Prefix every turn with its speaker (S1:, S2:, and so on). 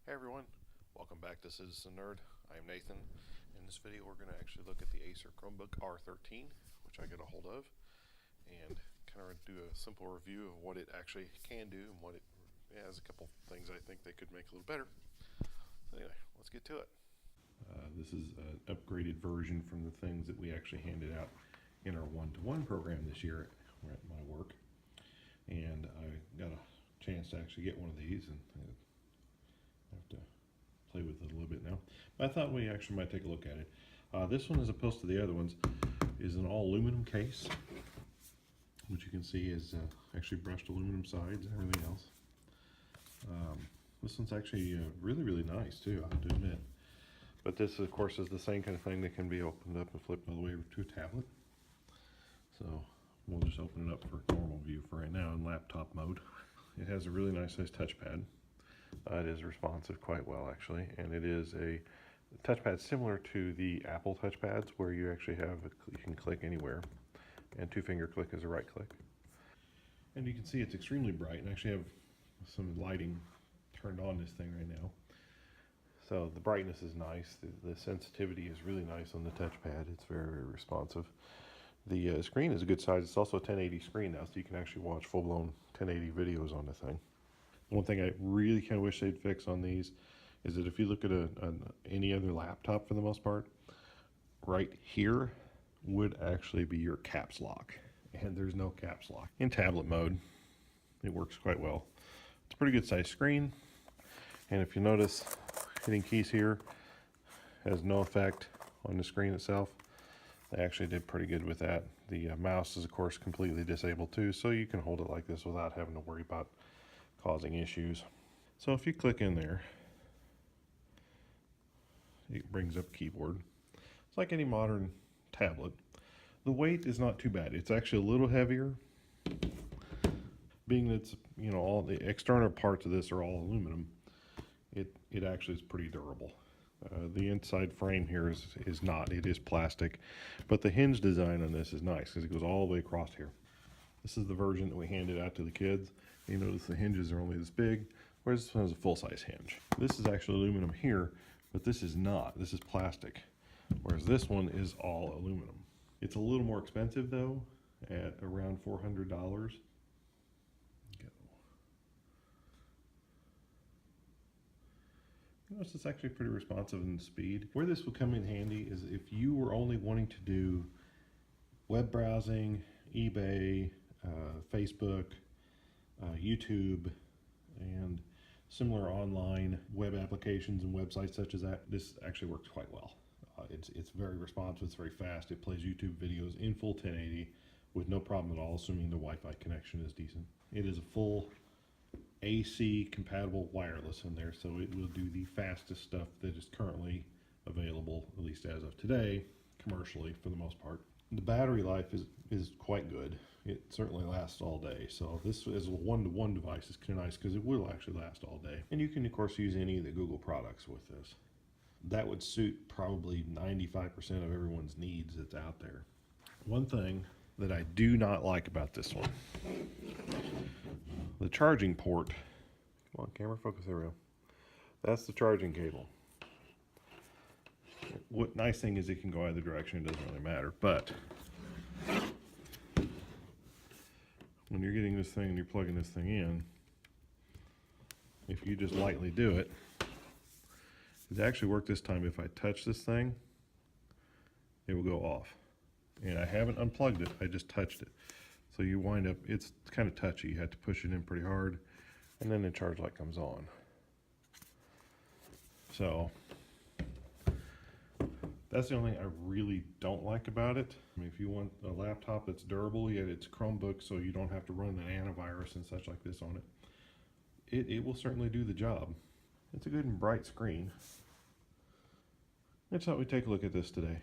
S1: Hey everyone, welcome back to Citizen Nerd. I am Nathan. In this video we're going to actually look at the Acer Chromebook R13, which I get a hold of, and kind of do a simple review of what it actually can do and what it has. A couple things I think they could make a little better. So anyway, let's get to it. This is an upgraded version from the things that we actually handed out in our one-to-one program this year at my work. And I got a chance to actually get one of these, and I have to play with it a little bit now. But I thought we actually might take a look at it. This one, as opposed to the other ones, is an all aluminum case, which you can see is actually brushed aluminum sides and everything else. This one's actually really nice too, I have to admit. But this, of course, is the same kind of thing that can be opened up and flipped all the way over to a tablet. So we'll just open it up for normal view for right now in laptop mode. It has a really nice size touchpad. It is responsive quite well, actually, and it is a touchpad similar to the Apple touchpads, where you actually you can click anywhere, and two-finger click is a right click. And you can see it's extremely bright, and I actually have some lighting turned on this thing right now. So the brightness is nice. The sensitivity is really nice on the touchpad. It's very responsive. The screen is a good size. It's also a 1080 screen now, so you can actually watch full-blown 1080 videos on the thing. One thing I really kind of wish they'd fix on these is that if you look at any other laptop, for the most part, right here would actually be your caps lock, and there's no caps lock. In tablet mode, it works quite well. It's a pretty good size screen, and if you notice, hitting keys here has no effect on the screen itself. They actually did pretty good with that. The mouse is, of course, completely disabled too, so you can hold it like this without having to worry about causing issues. So if you click in there, it brings up keyboard. It's like any modern tablet. The weight is not too bad. It's actually a little heavier, being that it's, all the external parts of this are all aluminum. It actually is pretty durable. The inside frame here is not. It is plastic, but the hinge design on this is nice because it goes all the way across here. This is the version that we handed out to the kids. You notice the hinges are only this big, whereas this one has a full-size hinge. This is actually aluminum here, but this is not. This is plastic, whereas this one is all aluminum. It's a little more expensive, though, at around $400. Go. Notice it's actually pretty responsive in speed. Where this would come in handy is if you were only wanting to do web browsing, eBay, Facebook, YouTube, and similar online web applications and websites such as that. This actually works quite well. It's very responsive, it's very fast. It plays YouTube videos in full 1080 with no problem at all, assuming the Wi-Fi connection is decent. It is a full AC compatible wireless in there, so it will do the fastest stuff that is currently available, at least as of today, commercially for the most part. The battery life is quite good. It certainly lasts all day. So this is a one-to-one device. It's kind of nice because it will actually last all day. And you can, of course, use any of the Google products with this. That would suit probably 95% of everyone's needs that's out there. One thing that I do not like about this one, the charging port. Come on, camera, focus. There we go. That's the charging cable. What nice thing is it can go either direction. It doesn't really matter. But when you're getting this thing and you're plugging this thing in, if you just lightly do it, it actually worked this time. If I touch this thing, it will go off. And I haven't unplugged it. I just touched it. So you wind up, it's kind of touchy. You have to push it in pretty hard, and then the charge light comes on. So that's the only thing I really don't like about it. I mean, if you want a laptop that's durable, yet it's Chromebook, so you don't have to run an antivirus and such like this on it, it will certainly do the job. It's a good and bright screen. I thought we'd take a look at this today.